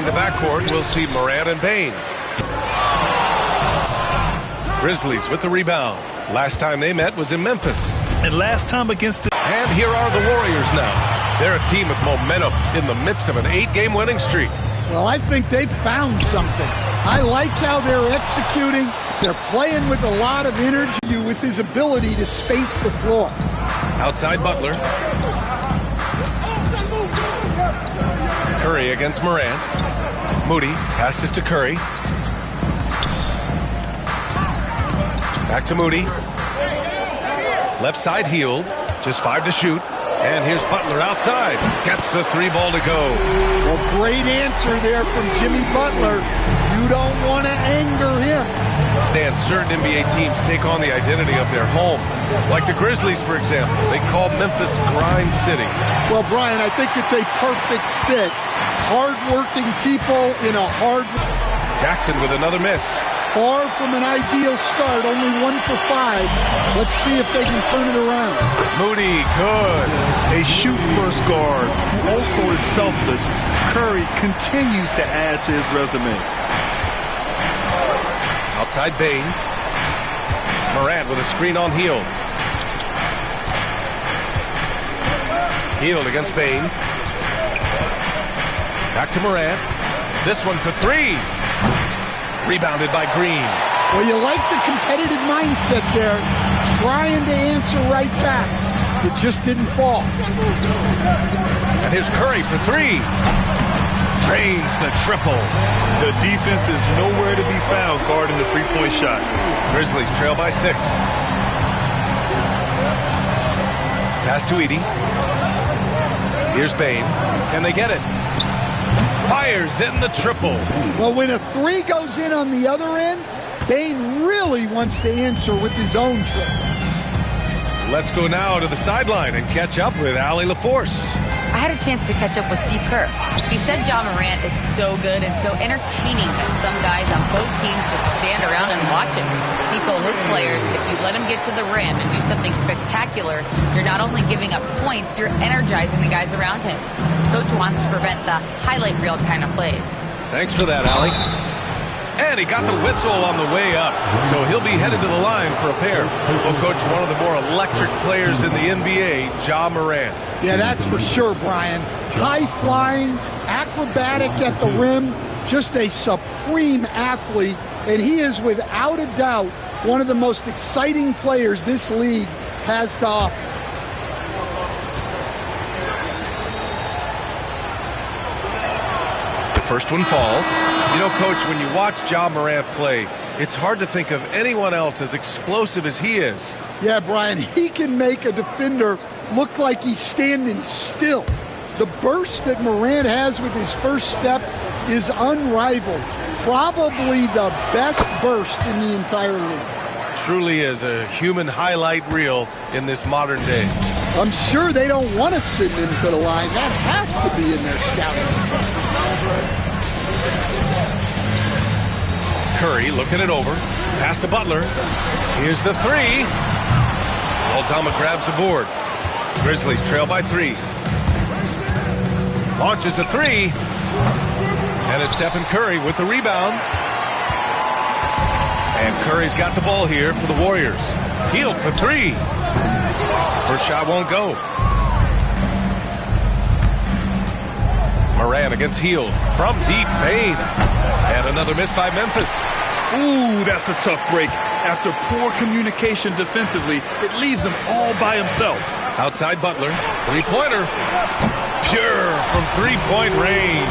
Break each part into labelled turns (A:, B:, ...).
A: Joining the backcourt, we'll see Morant and Bane. Grizzlies with the rebound. Last time they met was in Memphis.
B: And last time against the...
A: And here are the Warriors now. They're a team with momentum in the midst of an 8-game winning streak.
C: Well, I think they've found something. I like how they're executing. They're playing with a lot of energy with his ability to space the floor.
A: Outside Butler. Curry against Morant. Moody passes to Curry. Back to Moody. Left side healed. Just 5 to shoot. And here's Butler outside. Gets the 3 ball to go.
C: Well, great answer there from Jimmy Butler. You don't want to anger him.
A: Stan, certain NBA teams take on the identity of their home. Like the Grizzlies, for example. They call Memphis Grind City.
C: Well, Brian, I think it's a perfect fit. Hard-working people in a hard...
A: Jackson with another miss.
C: Far from an ideal start, only 1 for 5. Let's see if they can turn it around.
A: Moody, good.
B: A shoot-first guard who also is selfless. Curry continues to add to his resume.
A: Outside Bane. Morant with a screen on Hield. Hield against Bane. Back to Morant. This one for 3. Rebounded by Green.
C: Well, you like the competitive mindset there, trying to answer right back. It just didn't fall.
A: And here's Curry for 3. Drains the triple.
B: The defense is nowhere to be found guarding the three-point shot.
A: Grizzlies trail by 6. Pass to Edey. Here's Bane. Can they get it? Fires in the triple.
C: Well, when a 3 goes in on the other end, Bane really wants to answer with his own triple.
A: Let's go now to the sideline and catch up with Allie LaForce.
D: I had a chance to catch up with Steve Kerr. He said Ja Morant is so good and so entertaining that some guys on both teams just stand around and watch him. He told his players, if you let him get to the rim and do something spectacular, you're not only giving up points, you're energizing the guys around him. Coach wants to prevent the highlight reel kind of plays.
A: Thanks for that, Allie. And he got the whistle on the way up, so he'll be headed to the line for a pair. Well, Coach, one of the more electric players in the NBA, Ja Morant.
C: Yeah, that's for sure, Brian. High-flying, acrobatic at the rim, just a supreme athlete, and he is without a doubt one of the most exciting players this league has to offer.
A: The first one falls. You know, Coach, when you watch Ja Morant play, it's hard to think of anyone else as explosive as he is.
C: Yeah, Brian, he can make a defender look like he's standing still. The burst that Morant has with his first step is unrivaled. Probably the best burst in the entire league.
A: Truly is a human highlight reel in this modern day.
C: I'm sure they don't want to send him to the line. That has to be in their scouting.
A: Curry looking it over. Pass to Butler. Here's the 3. Aldama grabs the board. Grizzlies trail by 3. Launches a 3. And it's Stephen Curry with the rebound. And Curry's got the ball here for the Warriors. Hield for 3. First shot won't go. Morant against Hield. From deep, Bane. And another miss by Memphis.
B: Ooh, that's a tough break. After poor communication defensively, it leaves him all by himself.
A: Outside Butler. 3-pointer. Pure from 3-point range.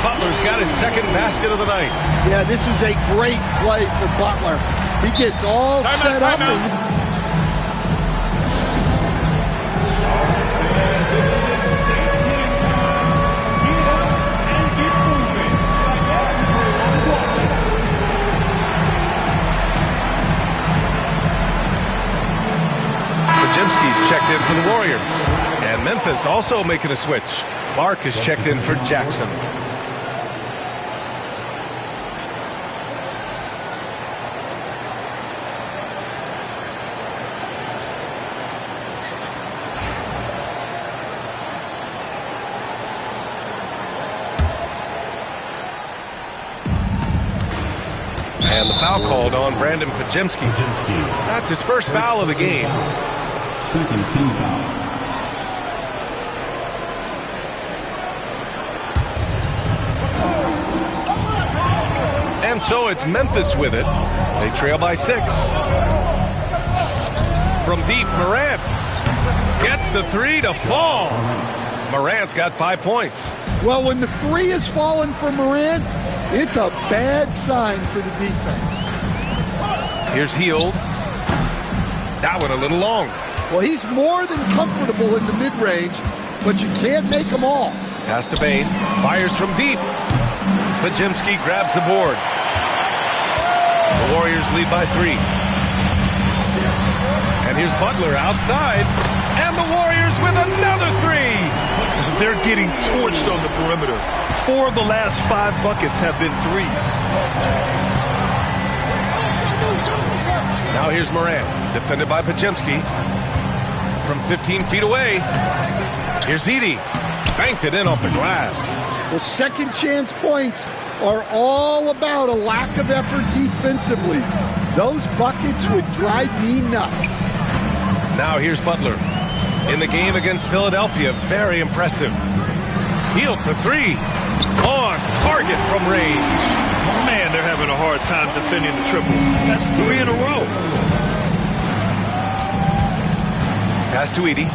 A: Butler's got his second basket of the night.
C: Yeah, this is a great play for Butler. He gets all set up.
A: Jimski's checked in for the Warriors. And Memphis also making a switch. Clark is checked in for Jackson. And the foul called on Brandon Pajemski. That's his first foul of the game.
E: Second team foul.
A: And so it's Memphis with it. They trail by 6. From deep, Morant gets the 3 to fall. Morant's got 5 points.
C: Well, when the 3 is falling for Morant, it's a bad sign for the defense.
A: Here's Hield. That one a little long.
C: Well, he's more than comfortable in the mid-range, but you can't make them all.
A: Pass to Bain. Fires from deep. Pajemski grabs the board. The Warriors lead by 3. And here's Butler outside. And the Warriors with another 3.
B: They're getting torched on the perimeter. 4 of the last 5 buckets have been threes.
A: Now here's Morant, defended by Pajemski. From 15 feet away, here's Edey. Banked it in off the glass.
C: The second chance points are all about a lack of effort defensively. Those buckets would drive me nuts.
A: Now here's Butler. In the game against Philadelphia, very impressive. Hield for 3. On target from range.
B: Man, they're having a hard time defending the triple. That's 3 in a row.
A: Pass to Edey.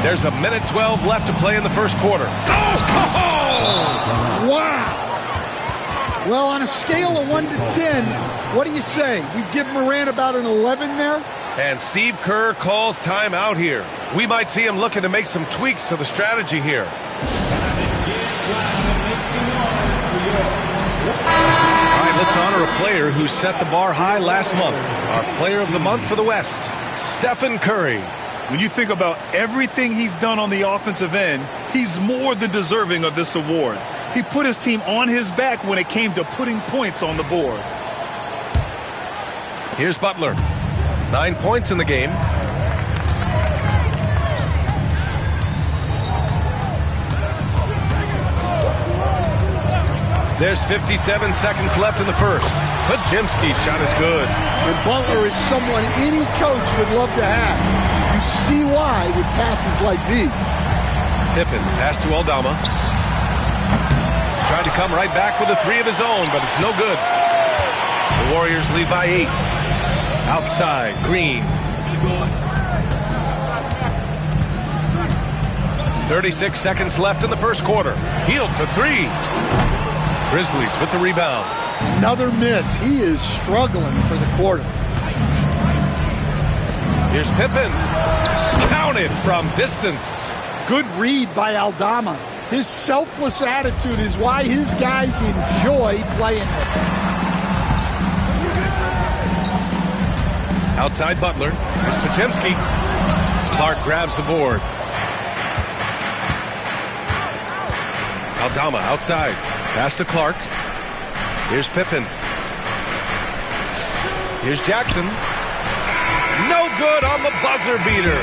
A: There's a minute 12 left to play in the first quarter. Oh!
C: Wow! Well, on a scale of 1 to 10, what do you say? We give Morant about an 11 there?
A: And Steve Kerr calls timeout here. We might see him looking to make some tweaks to the strategy here. All right, let's honor a player who set the bar high last month. Our player of the month for the West, Stephen Curry.
B: When you think about everything he's done on the offensive end, he's more than deserving of this award. He put his team on his back when it came to putting points on the board.
A: Here's Butler. 9 points in the game. There's 57 seconds left in the first. Pajemski's shot is good.
C: And Butler is someone any coach would love to have. You see why with passes like these.
A: Pippen, pass to Aldama. Tried to come right back with a 3 of his own, but it's no good. The Warriors lead by 8. Outside, Green. 36 seconds left in the first quarter. Hield for 3. Grizzlies with the rebound.
C: Another miss. He is struggling for the quarter.
A: Here's Pippen. Counted from distance.
C: Good read by Aldama. His selfless attitude is why his guys enjoy playing with him.
A: Outside Butler. Here's Pajemski. Clark grabs the board. Aldama outside. Pass to Clark. Here's Pippen. Here's Jackson. No good on the buzzer beater.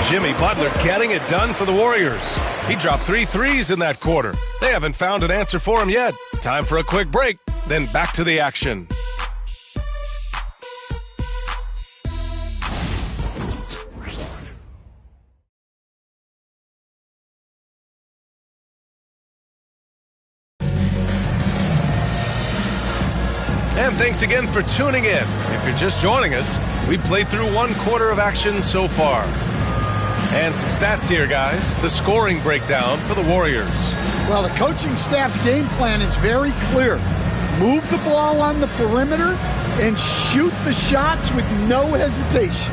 A: Jimmy Butler getting it done for the Warriors. He dropped 3 threes in that quarter. They haven't found an answer for him yet. Time for a quick break, then back to the action. And thanks again for tuning in. If you're just joining us, we've played through 1 quarter of action so far. And some stats here, guys. The scoring breakdown for the Warriors.
C: Well, the coaching staff's game plan is very clear. Move the ball on the perimeter and shoot the shots with no hesitation.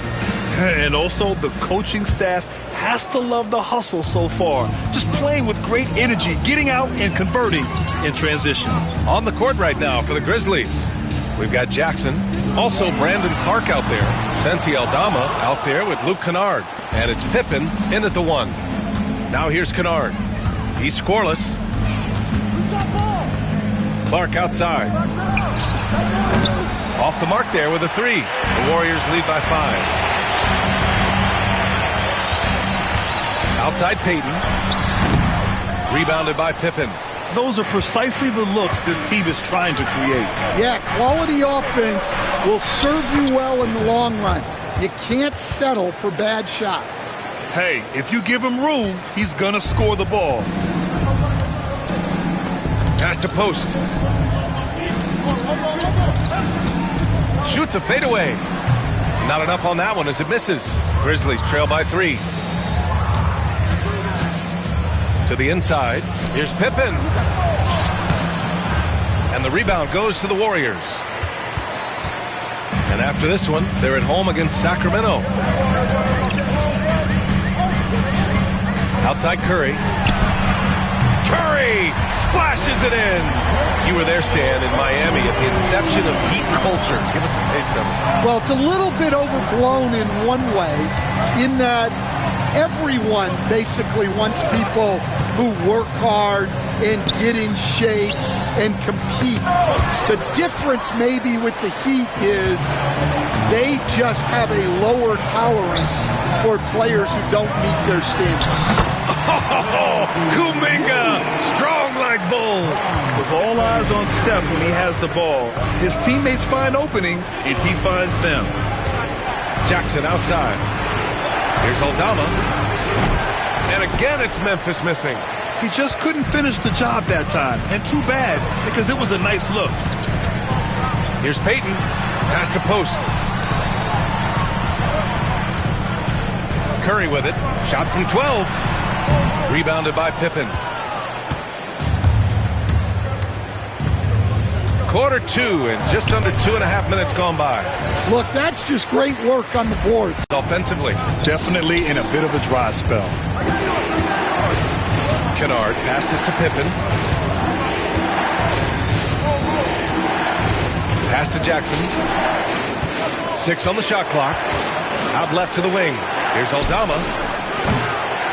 B: And also, the coaching staff has to love the hustle so far. Just playing with great energy, getting out and converting in transition.
A: On the court right now for the Grizzlies, we've got Jackson. Also, Brandon Clark out there. Santi Aldama out there with Luke Kennard. And it's Pippen in at the 1. Now here's Kennard. He's scoreless. Clark outside. Off the mark there with a 3. The Warriors lead by 5. Outside Payton. Rebounded by Pippen.
B: those are precisely the looks this team is trying to create.
C: Yeah, quality offense will serve you well in the long run. You can't settle for bad shots.
B: Hey, if you give him room, he's going to score the ball.
A: Pass to post. Shoots a fadeaway. Not enough on that one as it misses. Grizzlies trail by 3. To the inside. Here's Pippen. And the rebound goes to the Warriors. And after this one, they're at home against Sacramento. Outside Curry. Curry splashes it in. You were there, Stan, in Miami at the inception of Heat culture. Give us a taste of it.
C: Well, it's a little bit overblown in one way, in that everyone basically wants people who work hard and get in shape and compete. The difference maybe with the Heat is they just have a lower tolerance for players who don't meet their standards.
A: Oh, Kuminga, strong like bull.
B: With all eyes on Steph when he has the ball, his teammates find openings and he finds them.
A: Jackson outside. Here's Aldama. And again it's Memphis missing.
B: He just couldn't finish the job that time, and too bad, because it was a nice look.
A: Here's Peyton. Pass to post. Curry with it. Shot from 12. Rebounded by Pippen. Quarter 2 and just under 2.5 minutes gone by.
C: Look, that's just great work on the board.
A: Offensively.
B: Definitely in a bit of a dry spell.
A: Kennard passes to Pippen. Pass to Jackson. 6 on the shot clock. Out left to the wing. Here's Aldama.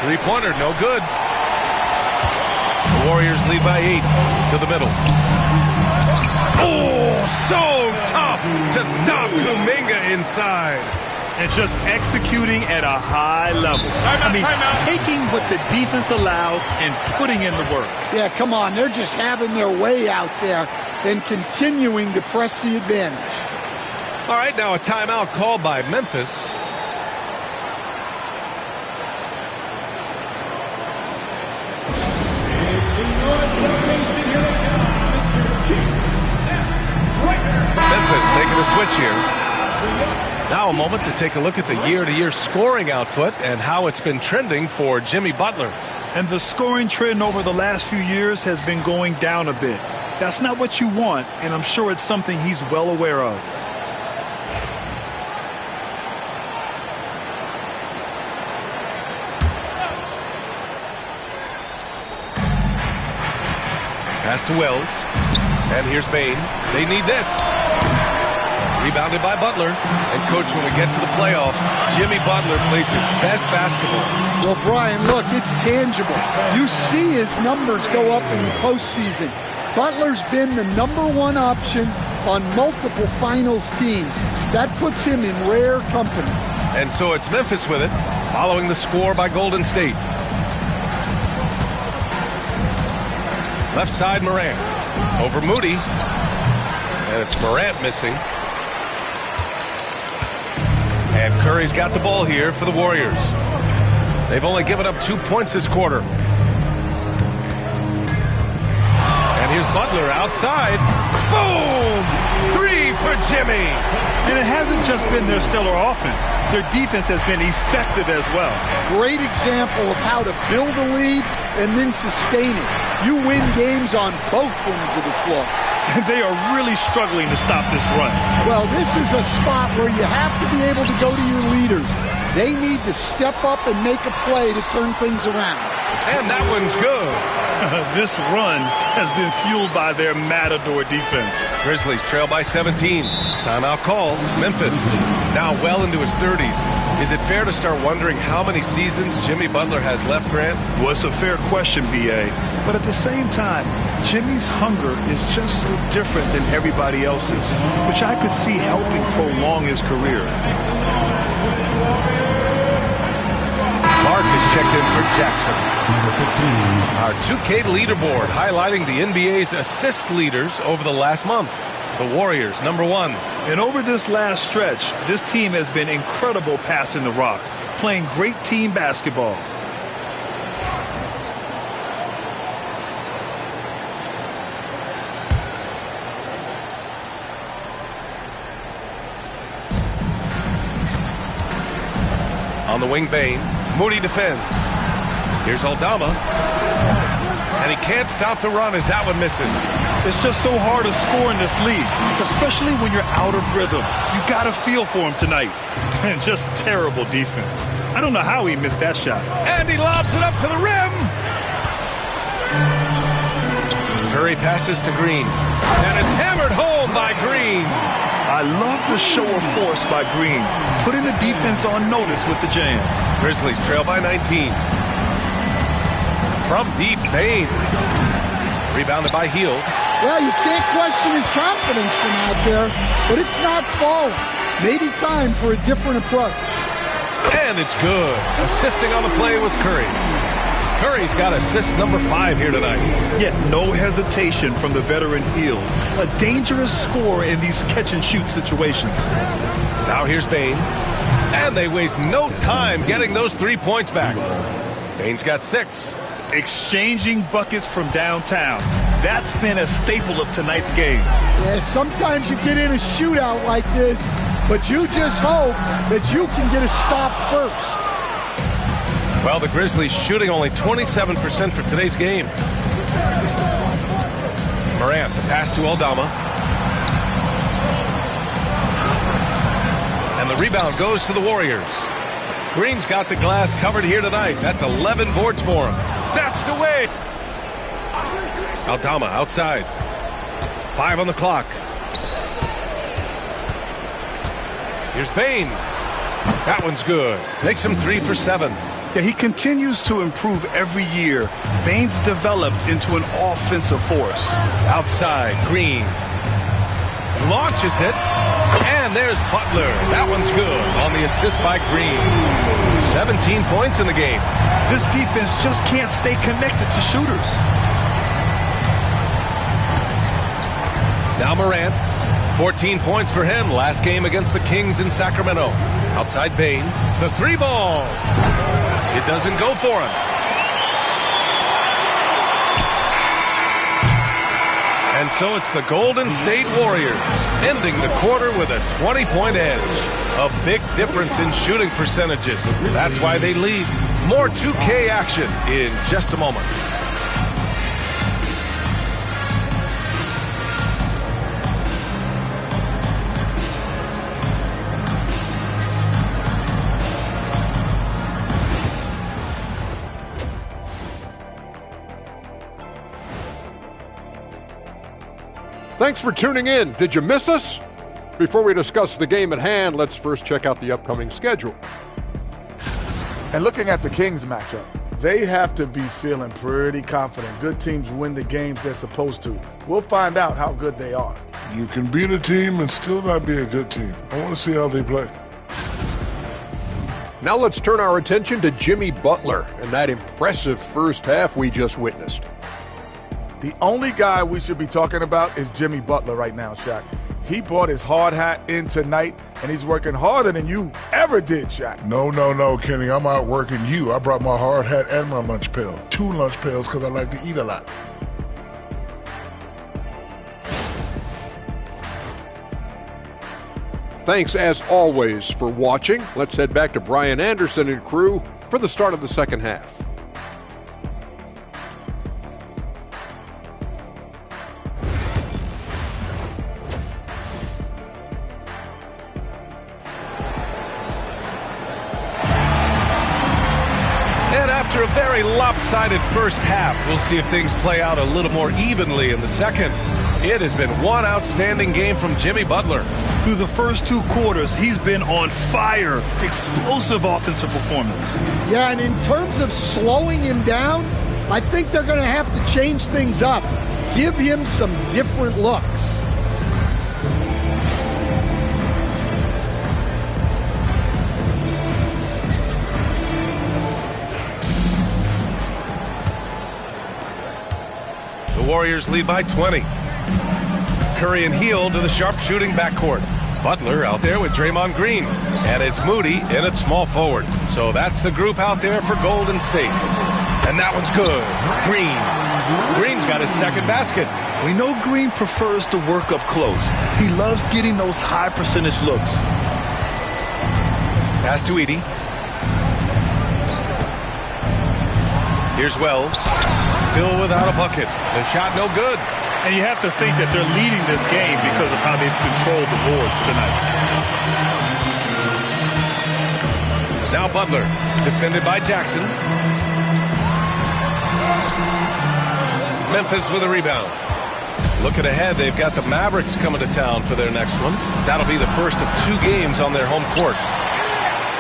A: Three-pointer, no good. The Warriors lead by 8 to the middle. Oh, so tough to stop Kuminga inside.
B: And just executing at a high level. Taking what the defense allows and putting in the work.
C: Yeah, come on. They're just having their way out there and continuing to press the advantage.
A: All right, now a timeout called by Memphis. Memphis making a switch here. Now a moment to take a look at the year-to-year scoring output and how it's been trending for Jimmy Butler.
B: And the scoring trend over the last few years has been going down a bit. That's not what you want, and I'm sure it's something he's well aware of.
A: Pass to Wells. And here's Bain. They need this. Rebounded by Butler. And, Coach, when we get to the playoffs, Jimmy Butler plays his best basketball.
C: Well, Brian, look, it's tangible. You see his numbers go up in the postseason. Butler's been the #1 option on multiple finals teams. That puts him in rare company.
A: And so it's Memphis with it, following the score by Golden State. Left side, Morant. Over Moody. And it's Morant missing. And Curry's got the ball here for the Warriors. They've only given up 2 points this quarter. And here's Butler outside. Boom! 3 for Jimmy.
B: And it hasn't just been their stellar offense. Their defense has been effective as well.
C: Great example of how to build a lead and then sustain it. You win games on both ends of the floor.
B: And they are really struggling to stop this run.
C: Well, this is a spot where you have to be able to go to your leaders. They need to step up and make a play to turn things around.
A: And that one's good.
B: This run has been fueled by their matador defense.
A: Grizzlies trail by 17. Timeout call. Memphis now well into his 30s. Is it fair to start wondering how many seasons Jimmy Butler has left, Grant?
B: Well, it's a fair question, B.A. But at the same time, Jimmy's hunger is just so different than everybody else's, which I could see helping prolong his career.
A: Clark is checked in for Jackson. Our 2K leaderboard highlighting the NBA's assist leaders over the last month. The Warriors, #1.
B: And over this last stretch, this team has been incredible passing the rock, playing great team basketball.
A: On the wing, Bane. Moody defends. Here's Aldama. And he can't stop the run as that one misses.
B: It's just so hard to score in this league, especially when you're out of rhythm. You got to feel for him tonight. And just terrible defense. I don't know how he missed that shot.
A: And he lobs it up to the rim. Curry passes to Green. And it's hammered home by Green.
B: I love the show of force by Green, putting the defense on notice with the jam.
A: Grizzlies trail by 19. From deep, Bane. Rebounded by Hield.
C: Well, you can't question his confidence from out there, but it's not falling. Maybe time for a different approach.
A: And it's good. Assisting on the play was Curry. Curry's got assist #5 here tonight.
B: Yet no hesitation from the veteran Hield. A dangerous scorer in these catch-and-shoot situations.
A: Now here's Bane. And they waste no time getting those 3 points back. Bane's got 6.
B: Exchanging buckets from downtown. That's been a staple of tonight's game.
C: Yeah, sometimes you get in a shootout like this, but you just hope that you can get a stop first.
A: Well, the Grizzlies shooting only 27% for today's game. Morant, the pass to Aldama. And the rebound goes to the Warriors. Green's got the glass covered here tonight. That's 11 boards for him. Snatched away. Aldama outside. 5 on the clock. Here's Bane. That one's good. Makes him 3 for 7.
B: Yeah, he continues to improve every year. Bane's developed into an offensive force.
A: Outside, Green. Launches it. And there's Butler. That one's good on the assist by Green. 17 points in the game.
B: This defense just can't stay connected to shooters.
A: Now Morant. 14 points for him last game against the Kings in Sacramento. Outside Bane. The 3 ball. It doesn't go for him. And so it's the Golden State Warriors ending the quarter with a 20-point edge. A big difference in shooting percentages. That's why they lead. More 2K action in just a moment.
F: Thanks for tuning in. Did you miss us? Before we discuss the game at hand, let's first check out the upcoming schedule.
G: And looking at the Kings matchup, they have to be feeling pretty confident. Good teams win the games they're supposed to. We'll find out how good they are.
H: You can beat a team and still not be a good team. I want to see how they play.
F: Now let's turn our attention to Jimmy Butler and that impressive first half we just witnessed.
G: The only guy we should be talking about is Jimmy Butler right now, Shaq. He brought his hard hat in tonight, and he's working harder than you ever did, Shaq.
H: No, Kenny. I'm out working you. I brought my hard hat and my lunch pail. 2 lunch pails because I like to eat a lot.
F: Thanks, as always, for watching. Let's head back to Brian Anderson and crew for the start of the second half.
A: After a very lopsided first half, we'll see if things play out a little more evenly in the second. It has been one outstanding game from Jimmy Butler.
B: Through the first 2 quarters, he's been on fire. Explosive offensive performance.
C: Yeah, and in terms of slowing him down, I think they're going to have to change things up. Give him some different looks.
A: Warriors lead by 20. Curry and Heel to the sharpshooting backcourt. Butler out there with Draymond Green. And it's Moody in at small forward. So that's the group out there for Golden State. And that one's good. Green. Green's got his second basket.
B: We know Green prefers to work up close. He loves getting those high percentage looks.
A: Pass to Edey. Here's Wells. Still without a bucket. The shot no good.
B: And you have to think that they're leading this game because of how they've controlled the boards tonight.
A: Now Butler, defended by Jackson. Memphis with a rebound. Looking ahead, they've got the Mavericks coming to town for their next one. That'll be the first of 2 games on their home court.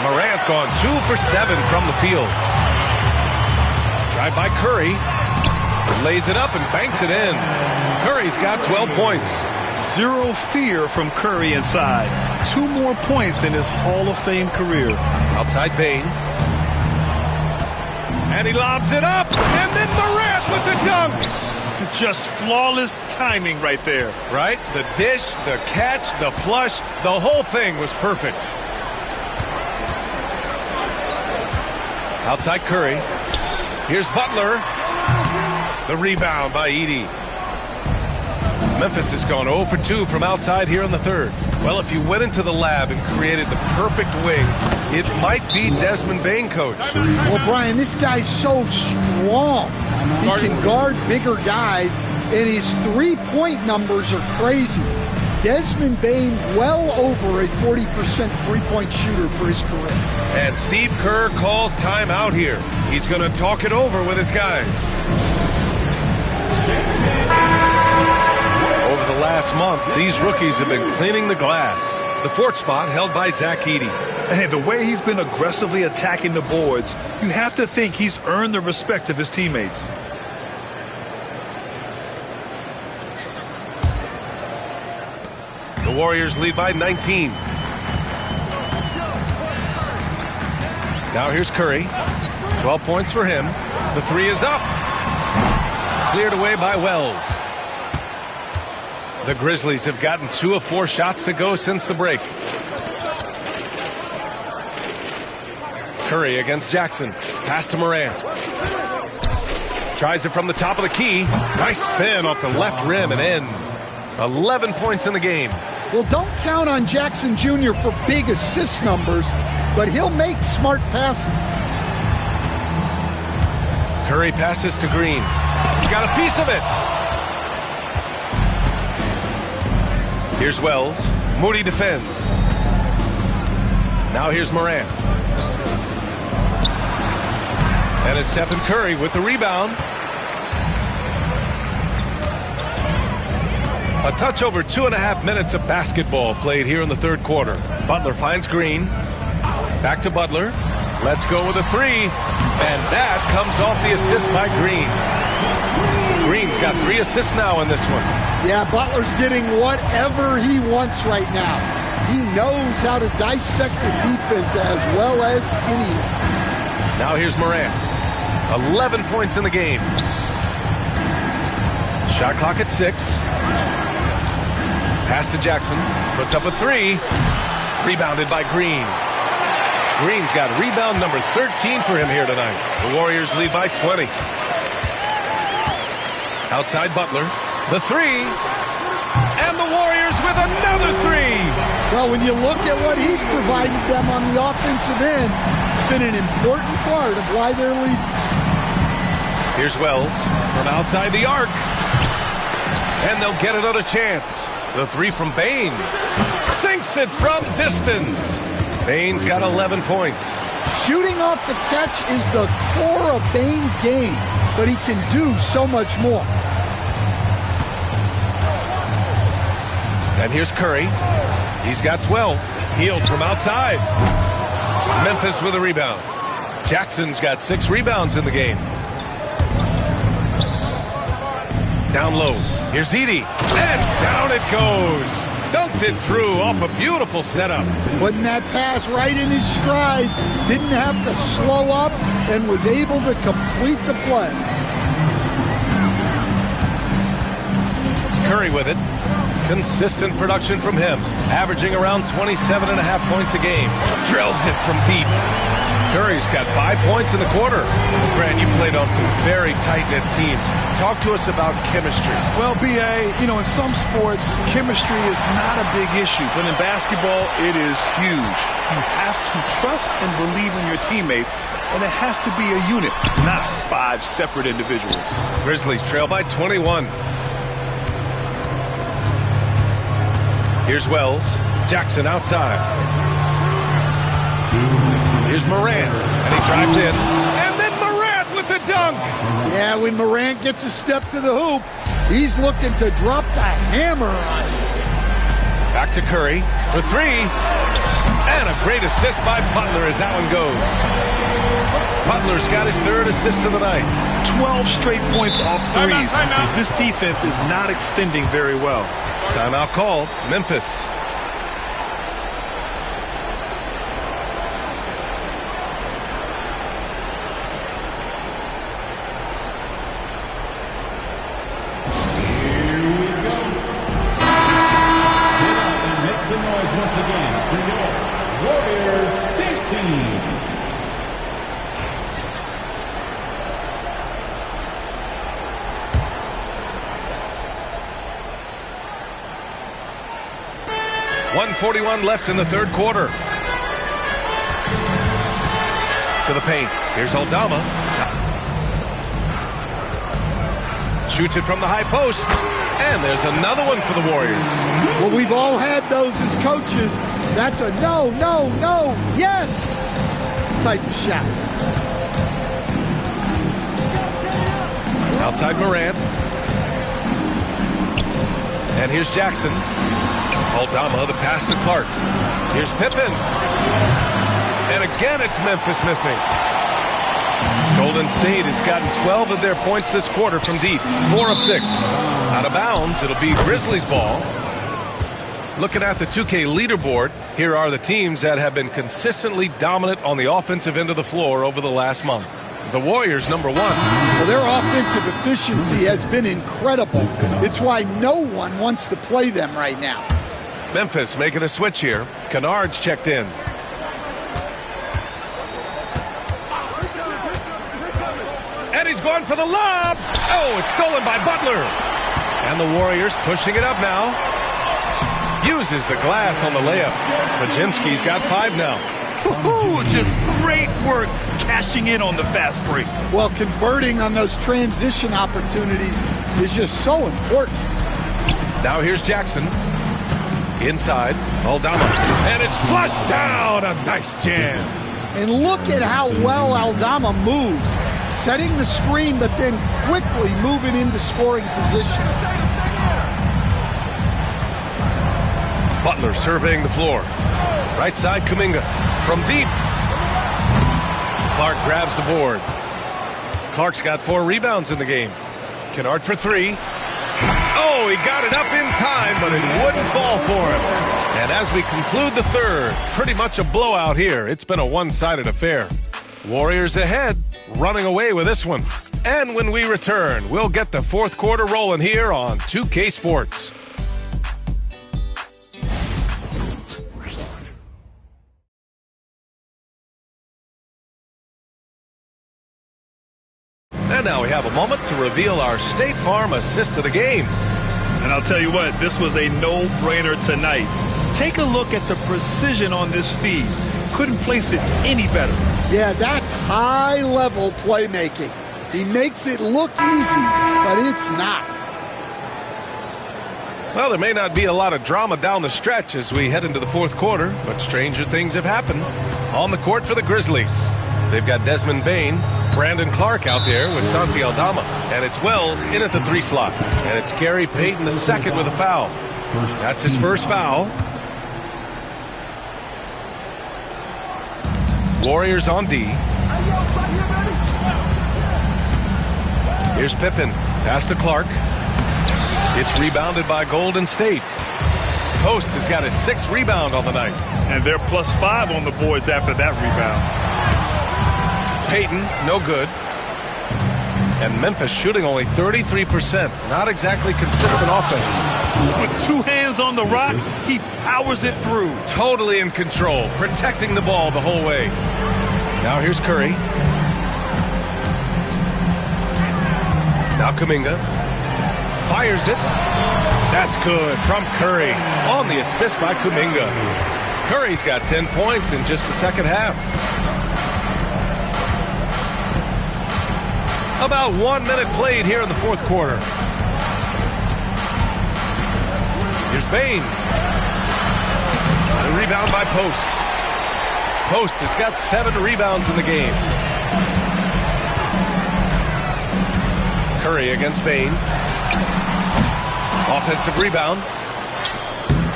A: Morant's gone 2 for 7 from the field. Drive by Curry. Lays it up and banks it in. Curry's got 12 points.
B: Zero fear from Curry inside. 2 more points in his Hall of Fame career.
A: Outside Bane. And he lobs it up. And then Morant with the dunk.
B: Just flawless timing right there.
A: Right? The dish, the catch, the flush. The whole thing was perfect. Outside Curry. Here's Butler. The rebound by Edey. Memphis has gone 0 for 2 from outside here in the third. Well, if you went into the lab and created the perfect wing, it might be Desmond Bane, coach.
C: Well, Brian, this guy's so strong. He can guard bigger guys, and his three-point numbers are crazy. Desmond Bane well over a 40% three-point shooter for his career.
A: And Steve Kerr calls timeout here. He's going to talk it over with his guys. Over the last month, these rookies have been cleaning the glass. The 4th spot held by Zach Edey.
B: And the way he's been aggressively attacking the boards, you have to think he's earned the respect of his teammates.
A: The Warriors lead by 19. Now here's Curry. 12 points for him. The 3 is up. Cleared away by Wells. The Grizzlies have gotten 2 of 4 shots to go since the break. Curry against Jackson. Pass to Morant. Tries it from the top of the key. Nice spin off the left rim and in. 11 points in the game.
C: Well, don't count on Jackson Jr. for big assist numbers, but he'll make smart passes.
A: Curry passes to Green. He got a piece of it. Here's Wells. Moody defends. Now here's Morant. And it's Stephen Curry with the rebound. A touch over 2.5 minutes of basketball played here in the third quarter. Butler finds Green. Back to Butler. Let's go with a 3. And that comes off the assist by Green. Green's got 3 assists now in this one.
C: Yeah, Butler's getting whatever he wants right now. He knows how to dissect the defense as well as anyone.
A: Now here's Morant. 11 points in the game. Shot clock at 6. Pass to Jackson. Puts up a 3. Rebounded by Green. Green's got rebound number 13 for him here tonight. The Warriors lead by 20. Outside Butler. The 3. And the Warriors with another 3.
C: Well, when you look at what he's provided them on the offensive end, it's been an important part of why they're leading.
A: Here's Wells from outside the arc. And they'll get another chance. The 3 from Bane. Sinks it from distance. Bane's got 11 points.
C: Shooting off the catch is the core of Bane's game, but he can do so much more.
A: And here's Curry. He's got 12. Healed from outside. Memphis with a rebound. Jackson's got 6 rebounds in the game. Down low. Here's Edey. And down it goes. Dunked it through off a beautiful setup.
C: Putting that pass right in his stride. Didn't have to slow up and was able to complete the play.
A: Curry with it. Consistent production from him, averaging around 27.5 points a game. Drills it from deep. Curry's got 5 points in the quarter. Grant, you played on some very tight-knit teams. Talk to us about chemistry.
B: Well, B.A., in some sports, chemistry is not a big issue. But in basketball, it is huge. You have to trust and believe in your teammates, and it has to be a unit, not 5 separate individuals.
A: Grizzlies trail by 21. Here's Wells. Jackson outside. Here's Morant, and he drives in. And then Morant with the dunk.
C: Yeah, when Morant gets a step to the hoop, he's looking to drop the hammer on it.
A: Back to Curry for 3. And a great assist by Butler as that one goes. Butler's got his 3rd assist of the night.
B: 12 straight points off threes. This defense is not extending very well.
A: Timeout called. Memphis.
E: Make some noise once again. The Warriors dance team.
A: .141 left in the 3rd quarter. To the paint. Here's Aldama. Shoots it from the high post. And there's another one for the Warriors.
C: Well, we've all had those as coaches. That's a no, no, no, yes type of shot.
A: Outside Morant. And here's Jackson. Aldama, the pass to Clark. Here's Pippen. And again, it's Memphis missing. Golden State has gotten 12 of their points this quarter from deep. 4 of 6. Out of bounds, it'll be Grizzlies ball. Looking at the 2K leaderboard, here are the teams that have been consistently dominant on the offensive end of the floor over the last month. The Warriors, number 1.
C: Well, their offensive efficiency has been incredible. It's why no one wants to play them right now.
A: Memphis making a switch here. Kennard's checked in. And he's going for the lob. Oh, it's stolen by Butler. And the Warriors pushing it up now. Uses the glass on the layup. Pajemski's got 5 now.
B: Just great work cashing in on the fast break.
C: Well, converting on those transition opportunities is just so important.
A: Now here's Jackson. Inside, Aldama. And it's flushed down. A nice jam.
C: And look at how well Aldama moves. Setting the screen, but then quickly moving into scoring position.
A: Butler surveying the floor. Right side, Kuminga. From deep. Clark grabs the board. Clark's got 4 rebounds in the game. Kennard for 3. Oh, he got it up in time, but it wouldn't fall for him. And as we conclude the 3rd, pretty much a blowout here. It's been a one-sided affair. Warriors ahead, running away with this one. And when we return, we'll get the 4th quarter rolling here on 2K Sports. And now we have a moment to reveal our State Farm assist of the game.
B: And I'll tell you what, this was a no-brainer tonight. Take a look at the precision on this feed. Couldn't place it any better.
C: Yeah, that's high-level playmaking. He makes it look easy, but it's not.
A: Well, there may not be a lot of drama down the stretch as we head into the 4th quarter, but stranger things have happened. On the court for the Grizzlies, they've got Desmond Bane, Brandon Clark out there with Santi Aldama, and it's Wells in at the 3 slot. And it's Gary Payton II with a foul. That's his first foul. Warriors on D. Here's Pippen. Pass to Clark. It's rebounded by Golden State. Post has got his 6th rebound on the night.
B: And they're +5 on the boards after that rebound.
A: Payton, no good. And Memphis shooting only 33%. Not exactly consistent offense.
B: With two hands on the rock, he powers it through.
A: Totally in control, protecting the ball the whole way. Now here's Curry. Now Kuminga. Fires it. That's good from Curry. On the assist by Kuminga. Curry's got 10 points in just the second half. About 1 minute played here in the fourth quarter. Here's Bane. The rebound by Post. Post has got 7 rebounds in the game. Curry against Bane. Offensive rebound.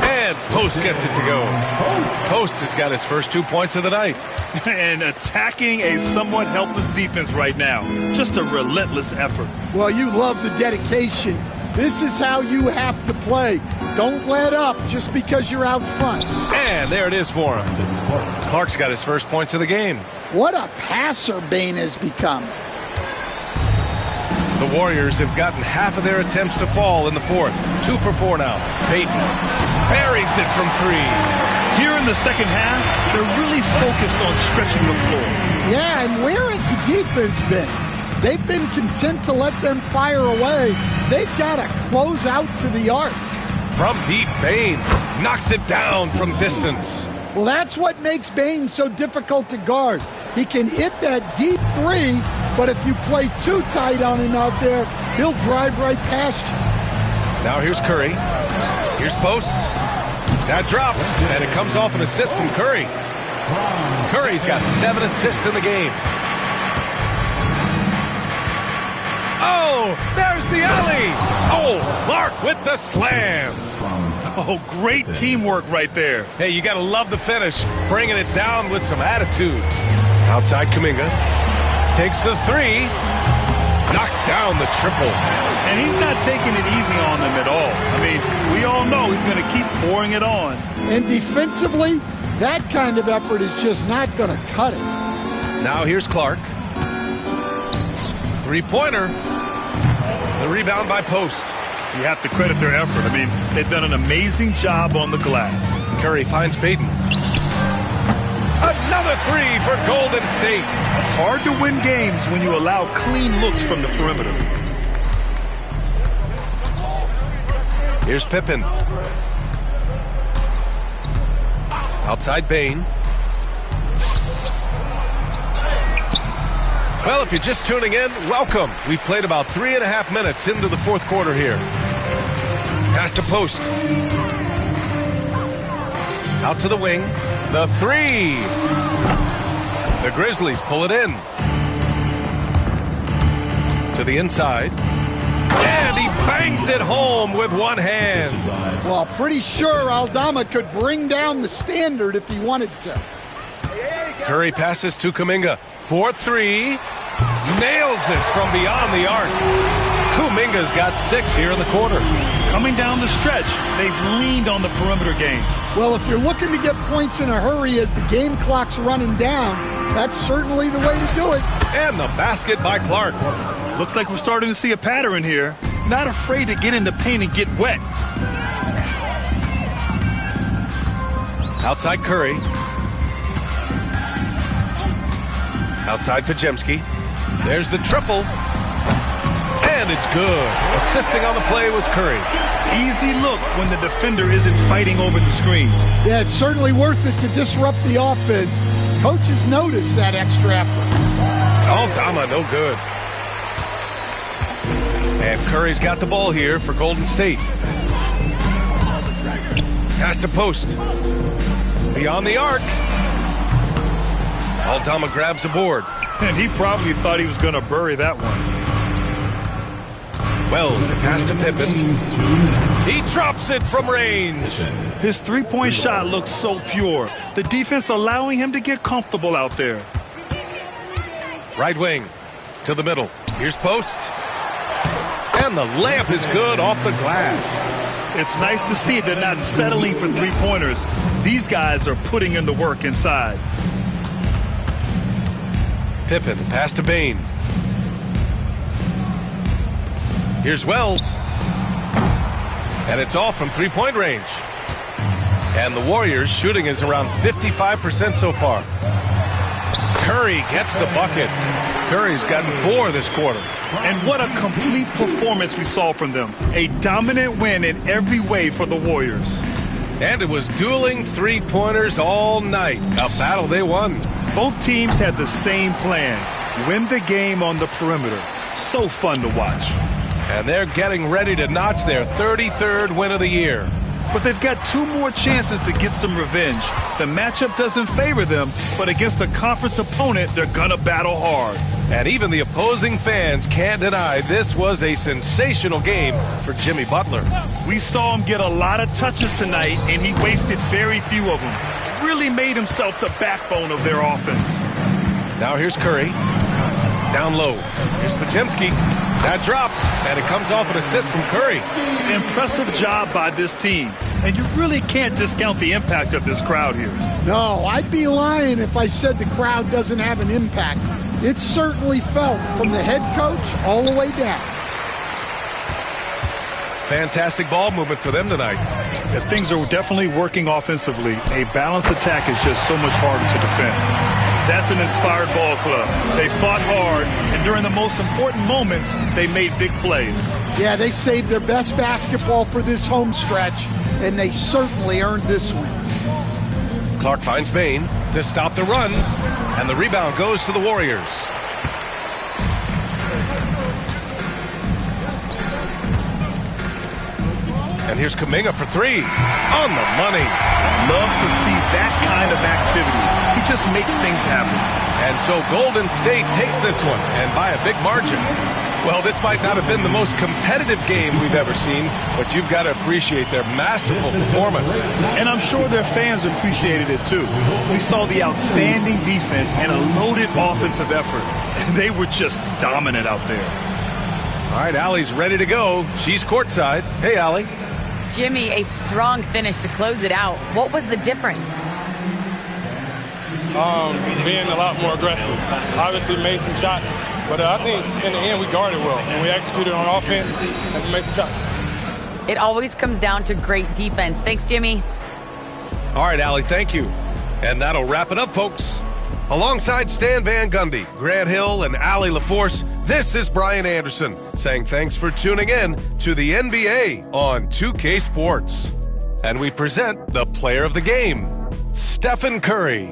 A: And Post gets it to go. Post has got his first 2 points of the night.
B: And attacking a somewhat helpless defense right now. Just a relentless effort.
C: Well, you love the dedication. This is how you have to play. Don't let up just because you're out front.
A: And there it is for him. Clark's got his first points of the game.
C: What a passer Bane has become.
A: The Warriors have gotten half of their attempts to fall in the fourth. 2 for 4 now. Payton buries it from 3.
B: Here in the second half, they're really focused on stretching the floor.
C: Yeah, and where has the defense been? They've been content to let them fire away. They've got to close out to the arc.
A: From deep, Bane knocks it down from distance.
C: Well, that's what makes Bane so difficult to guard. He can hit that deep 3, but if you play too tight on him out there, he'll drive right past you.
A: Now here's Curry. Here's Post. That drops, and it comes off an assist from Curry. Curry's got 7 assists in the game. Oh, there's the alley. Oh, Clark with the slam.
B: Oh, great teamwork right there.
A: Hey, you got to love the finish. Bringing it down with some attitude. Outside Kuminga. Takes the 3. Knocks down the triple.
B: And he's not taking it easy on them at all. I mean, we all know he's going to keep pouring it on.
C: And defensively, that kind of effort is just not going to cut it.
A: Now here's Clark. 3-pointer. The rebound by Post.
B: You have to credit their effort. I mean, they've done an amazing job on the glass.
A: Curry finds Payton. Another 3 for Golden State.
B: Hard to win games when you allow clean looks from the perimeter.
A: Here's Pippen. Outside Bane. Well, if you're just tuning in, welcome. We've played about 3.5 minutes into the fourth quarter here. Pass to Post. Out to the wing. The 3. The Grizzlies pull it in. To the inside. And he bangs it home with one hand.
C: Well, pretty sure Aldama could bring down the standard if he wanted to.
A: Curry passes to Kuminga. 4-3. Nails it from beyond the arc. Kuminga's got 6 here in the quarter.
B: Coming down the stretch, they've leaned on the perimeter game.
C: Well, if you're looking to get points in a hurry as the game clock's running down, that's certainly the way to do it.
A: And the basket by Clark.
B: Looks like we're starting to see a pattern here. Not afraid to get in the paint and get wet.
A: Outside Curry. Outside Pasensya. There's the triple. And it's good. Assisting on the play was Curry.
B: Easy look when the defender isn't fighting over the screen.
C: Yeah, it's certainly worth it to disrupt the offense. Coaches notice that extra effort.
A: Aldama, no good. And Curry's got the ball here for Golden State. Pass to Post. Beyond the arc. Aldama grabs the board.
B: And he probably thought he was going to bury that one.
A: Wells, the pass to Pippen. He drops it from range.
B: His three-point shot looks so pure. The defense allowing him to get comfortable out there.
A: Right wing to the middle. Here's Post. And the layup is good off the glass.
B: It's nice to see they're not settling for three-pointers. These guys are putting in the work inside.
A: Pippen, pass to Bane. Here's Wells. And it's off from three-point range. And the Warriors' shooting is around 55% so far. Curry gets the bucket. Curry's gotten 4 this quarter.
B: And what a complete performance we saw from them. A dominant win in every way for the Warriors.
A: And it was dueling three-pointers all night. A battle they won.
B: Both teams had the same plan. Win the game on the perimeter. So fun to watch.
A: And they're getting ready to notch their 33rd win of the year.
B: But they've got 2 more chances to get some revenge. The matchup doesn't favor them, but against a conference opponent, they're gonna battle hard.
A: And even the opposing fans can't deny this was a sensational game for Jimmy Butler.
B: We saw him get a lot of touches tonight, and he wasted very few of them. Really made himself the backbone of their offense.
A: Now here's Curry. Down low. Here's Pasensya. That drops, and it comes off an assist from Curry.
B: Impressive job by this team. And you really can't discount the impact of this crowd here.
C: No, I'd be lying if I said the crowd doesn't have an impact. It's certainly felt from the head coach all the way down.
A: Fantastic ball movement for them tonight.
B: Yeah, things are definitely working offensively. A balanced attack is just so much harder to defend. That's an inspired ball club. They fought hard, and during the most important moments, they made big plays.
C: Yeah, they saved their best basketball for this home stretch, and they certainly earned this win.
A: Clark finds Bain to stop the run, and the rebound goes to the Warriors. And here's Kuminga for 3. On the money.
B: Love to see that kind of activity. He just makes things happen.
A: And so Golden State takes this one, and by a big margin. Well, this might not have been the most competitive game we've ever seen, but you've got to appreciate their masterful performance.
B: And I'm sure their fans appreciated it too. We saw the outstanding defense and a loaded offensive effort. They were just dominant out there.
A: All right, Allie's ready to go. She's courtside. Hey, Allie.
D: Jimmy, a strong finish to close it out. What was the difference?
I: Being a lot more aggressive. Obviously made some shots, but I think in the end we guarded well and we executed on offense and we made some shots.
D: It always comes down to great defense. Thanks, Jimmy.
A: All right, Allie, thank you. And that'll wrap it up, folks. Alongside Stan Van Gundy, Grant Hill, and Allie LaForce, this is Brian Anderson saying thanks for tuning in to the NBA on 2K Sports. And we present the player of the game, Stephen Curry.